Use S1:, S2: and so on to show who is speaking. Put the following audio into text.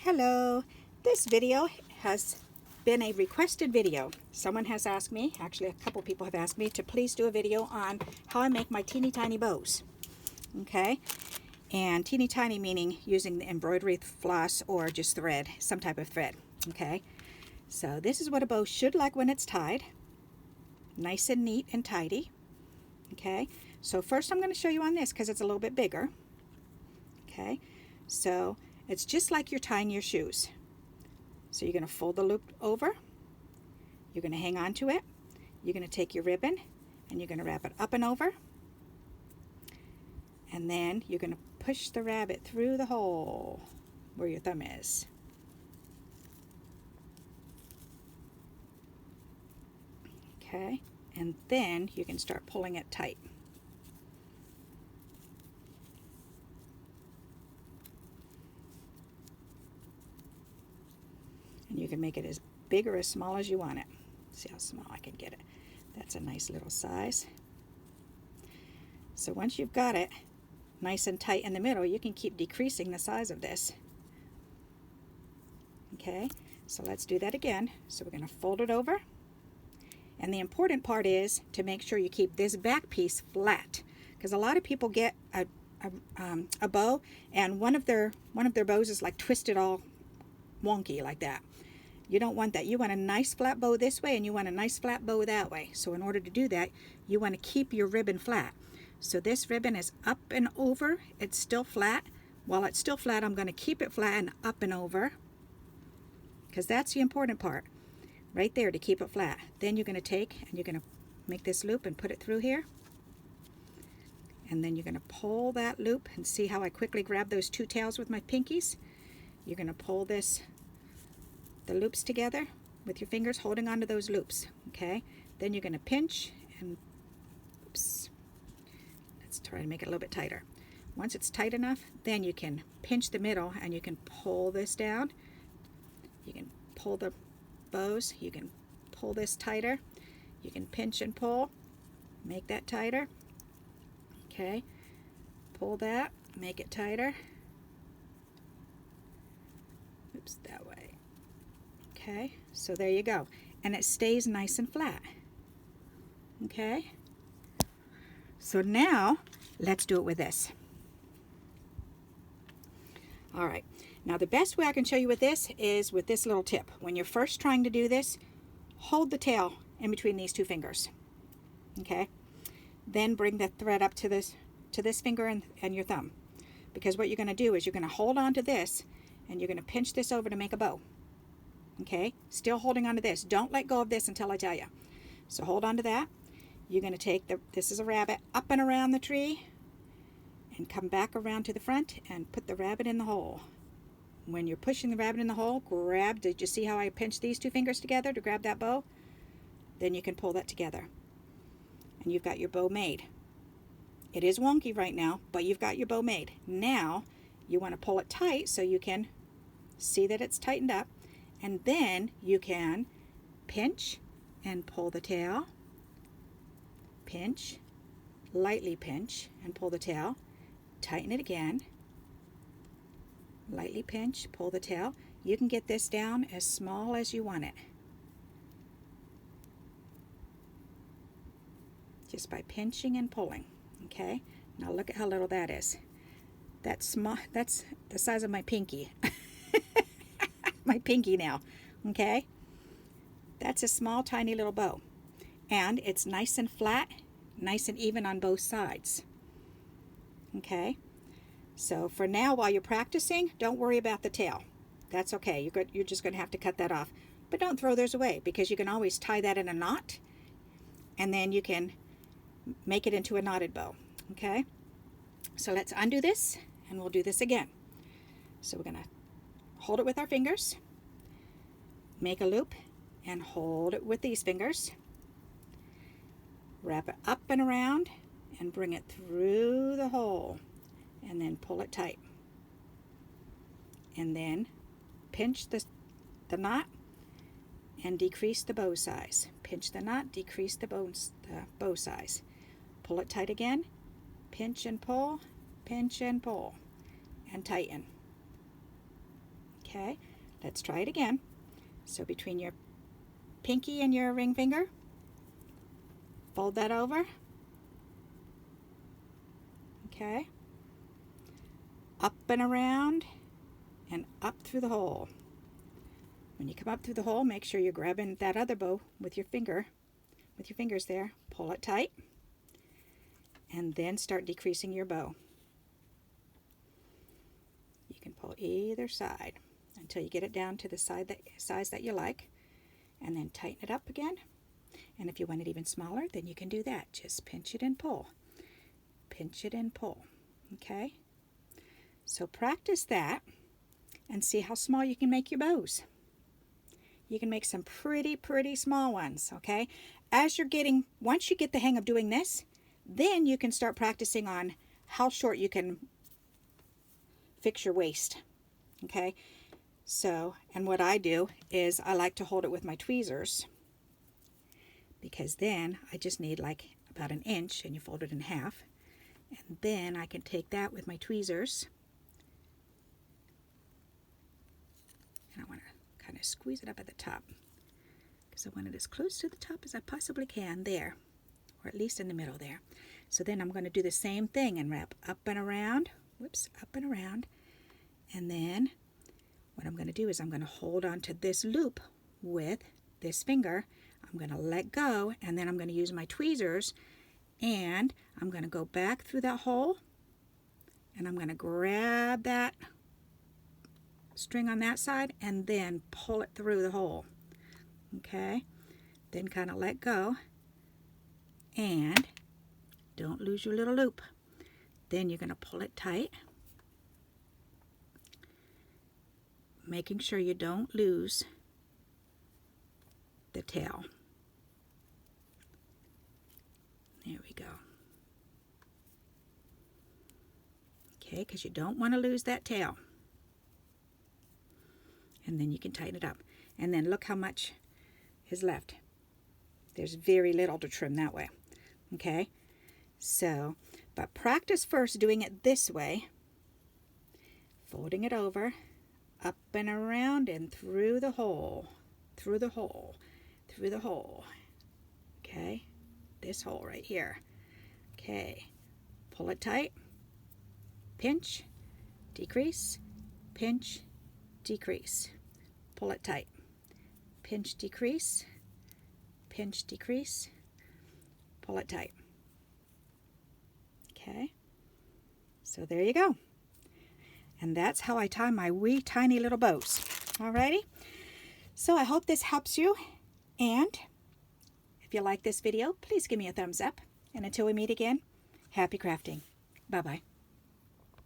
S1: Hello, this video has been a requested video. Someone has asked me, actually a couple people have asked me to please do a video on how I make my teeny tiny bows. Okay, and teeny tiny meaning using the embroidery floss or just thread, some type of thread. Okay, so this is what a bow should look when it's tied. Nice and neat and tidy. Okay, so first I'm going to show you on this because it's a little bit bigger. Okay, so it's just like you're tying your shoes. So you're going to fold the loop over, you're going to hang on to it, you're going to take your ribbon and you're going to wrap it up and over, and then you're going to push the rabbit through the hole where your thumb is. Okay, and then you can start pulling it tight. And you can make it as big or as small as you want it. See how small I can get it. That's a nice little size. So once you've got it nice and tight in the middle, you can keep decreasing the size of this. Okay, so let's do that again. So we're going to fold it over. And the important part is to make sure you keep this back piece flat, because a lot of people get a bow and one of their bows is like twisted all wonky like that. You don't want that. You want a nice flat bow this way and you want a nice flat bow that way. So in order to do that, you want to keep your ribbon flat. So this ribbon is up and over. It's still flat. While it's still flat, I'm going to keep it flat and up and over, because that's the important part right there, to keep it flat. Then you're going to take and you're going to make this loop and put it through here. And then you're going to pull that loop, and see how I quickly grab those two tails with my pinkies. You're going to pull the loops together with your fingers, holding onto those loops. Okay, then you're going to pinch and oops, let's try to make it a little bit tighter. Once it's tight enough, then you can pinch the middle and you can pull this down. You can pull the bows, you can pull this tighter, you can pinch and pull, make that tighter. Okay, pull that, make it tighter. Oops, that way. Okay, so there you go. And it stays nice and flat. Okay, so now let's do it with this. All right, now the best way I can show you with this is with this little tip. When you're first trying to do this, hold the tail in between these two fingers. Okay, then bring the thread up to this finger and your thumb, because what you're going to do is you're going to hold on to this and you're going to pinch this over to make a bow. Okay, still holding on to this. Don't let go of this until I tell you. So hold on to that. You're going to take this is a rabbit, up and around the tree and come back around to the front and put the rabbit in the hole. When you're pushing the rabbit in the hole, did you see how I pinched these two fingers together to grab that bow? Then you can pull that together and you've got your bow made. It is wonky right now, but you've got your bow made. Now you want to pull it tight so you can see that it's tightened up, and then you can pinch and pull the tail, pinch, lightly pinch and pull the tail, tighten it again, lightly pinch, pull the tail. You can get this down as small as you want it, just by pinching and pulling. Okay, now look at how little that is. That's small. That's the size of my pinky. My pinky now. Okay, that's a small tiny little bow, and it's nice and flat, nice and even on both sides. Okay, so for now, while you're practicing, don't worry about the tail. That's okay. You're just going to have to cut that off, but don't throw those away, because you can always tie that in a knot and then you can make it into a knotted bow. Okay, so let's undo this and we'll do this again. So we're going to hold it with our fingers, make a loop and hold it with these fingers, wrap it up and around and bring it through the hole, and then pull it tight, and then pinch the knot and decrease the bow size. Pinch the knot, decrease the bow size. Pull it tight again, pinch and pull, and tighten. Okay, let's try it again. So between your pinky and your ring finger, fold that over. Okay, up and around and up through the hole. When you come up through the hole, make sure you're grabbing that other bow with your fingers there. Pull it tight and then start decreasing your bow. You can pull either side until you get it down to the size that you like, and then tighten it up again. And if you want it even smaller, then you can do that. Just pinch it and pull. Pinch it and pull. Okay? So practice that and see how small you can make your bows. You can make some pretty small ones, okay? Once you get the hang of doing this, then you can start practicing on how short you can fix your waist, okay? So, and what I do is I like to hold it with my tweezers, because then I just need like about an inch, and you fold it in half, and then I can take that with my tweezers, and I want to kind of squeeze it up at the top, because I want it as close to the top as I possibly can there, or at least in the middle there. So then I'm going to do the same thing and wrap up and around, whoops, up and around, and then what I'm going to do is I'm going to hold on to this loop with this finger. I'm going to let go, and then I'm going to use my tweezers, and I'm going to go back through that hole, and I'm going to grab that string on that side and then pull it through the hole. Okay, then kind of let go and don't lose your little loop. Then you're going to pull it tight, making sure you don't lose the tail. There we go. Okay, because you don't want to lose that tail. And then you can tighten it up. And then look how much is left. There's very little to trim that way. Okay? So, but practice first doing it this way. Folding it over, up and around and through the hole. Through the hole. Through the hole. Okay? This hole right here. Okay. Pull it tight. Pinch. Decrease. Pinch. Decrease. Pull it tight. Pinch, decrease. Pinch, decrease. Pull it tight. Okay. So there you go. And that's how I tie my wee tiny little bows. Alrighty. So I hope this helps you. And if you like this video, please give me a thumbs up. And until we meet again, happy crafting. Bye-bye.